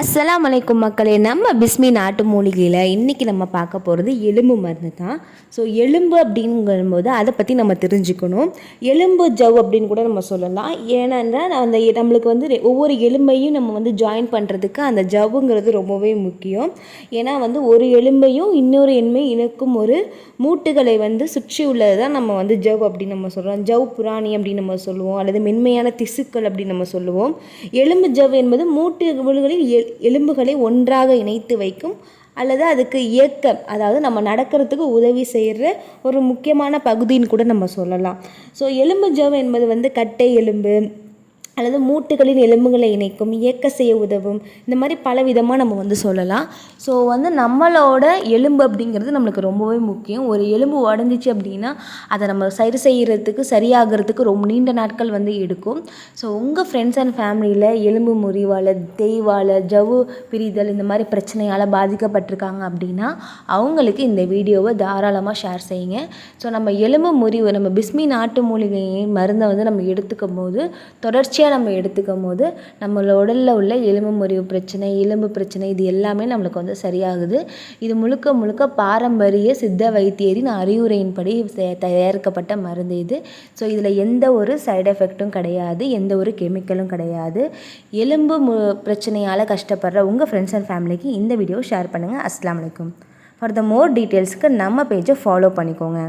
அஸ்ஸலாமு அலைக்கும் மக்களே. நம்ம பிஸ்மி நாட்டு மூலிகையில் இன்றைக்கி நம்ம பார்க்க போகிறது எலும்பு மருந்து தான். ஸோ எலும்பு அப்படிங்கும்போது அதை பற்றி நம்ம தெரிஞ்சுக்கணும். எலும்பு ஜவ் அப்படின்னு கூட நம்ம சொல்லலாம். ஏன்னா அந்த நம்மளுக்கு வந்து ஒவ்வொரு எலும்பையும் நம்ம வந்து ஜாயின் பண்ணுறதுக்கு அந்த ஜவ்வுங்கிறது ரொம்பவே முக்கியம். ஏன்னா வந்து ஒரு எலும்பையும் இன்னொரு எலும்பையும் இணைக்கும் ஒரு மூட்டுகளை வந்து சுற்றி உள்ளது தான் நம்ம வந்து ஜவ் அப்படின்னு நம்ம சொல்கிறோம். ஜவ் புராணி அப்படின்னு நம்ம சொல்லுவோம், அல்லது மென்மையான திசுக்கள் அப்படின்னு நம்ம சொல்லுவோம். எலும்பு ஜவ் என்பது மூட்டுகளில் எலும்புகளை ஒன்றாக இணைத்து வைக்கும் அல்லது அதுக்கு இயக்கம், அதாவது நம்ம நடக்கிறதுக்கு உதவி செய்கிற ஒரு முக்கியமான பகுதின்னு கூட நம்ம சொல்லலாம். ஸோ எலும்பு ஜவ் என்பது வந்து கட்டை எலும்பு அல்லது மூட்டுகளின் எலும்புகளை இணைக்கும், இயக்க செய்ய உதவும், இந்த மாதிரி பல விதமாக நம்ம வந்து சொல்லலாம். ஸோ வந்து நம்மளோட எலும்பு அப்படிங்கிறது நம்மளுக்கு ரொம்பவே முக்கியம். ஒரு எலும்பு உடஞ்சிச்சு அப்படின்னா அதை நம்ம சரி செய்கிறதுக்கு சரியாகிறதுக்கு ரொம்ப நீண்ட நாட்கள் வந்து எடுக்கும். ஸோ உங்கள் ஃப்ரெண்ட்ஸ் அண்ட் ஃபேமிலியில் எலும்பு முறிவால், தேய்வால், ஜவ்வு பிரிதல் இந்த மாதிரி பிரச்சனையால் பாதிக்கப்பட்டிருக்காங்க அப்படின்னா அவங்களுக்கு இந்த வீடியோவை தாராளமாக ஷேர் செய்யுங்க. ஸோ நம்ம எலும்பு முறிவு, நம்ம பிஸ்மி நாட்டு மூலிகையின் மருந்தை வந்து நம்ம எடுத்துக்கும் போது தொடர்ச்சியாக நம்ம எடுத்துக்கும் போது நம்மளோட உடலில் உள்ள எலும்பு முறிவு பிரச்சனை, எலும்பு பிரச்சனை இது எல்லாமே நம்மளுக்கு வந்து சரியாகுது. இது முழுக்க முழுக்க பாரம்பரிய சித்த வைத்தியரின் அறிவுரையின்படி தயாரிக்கப்பட்ட மருந்து இது. ஸோ இதில் எந்த ஒரு சைடு எஃபெக்ட்டும் கிடையாது, எந்த ஒரு கெமிக்கலும் கிடையாது. எலும்பு பிரச்சனையால் கஷ்டப்படுற உங்கள் ஃப்ரெண்ட்ஸ் அண்ட் ஃபேமிலிக்கு இந்த வீடியோ ஷேர் பண்ணுங்கள். அஸ்ஸலாமு அலைக்கும். ஃபார் த மோர் டீட்டெயில்ஸ்க்கு நம்ம பேஜை ஃபாலோ பண்ணிக்கோங்க.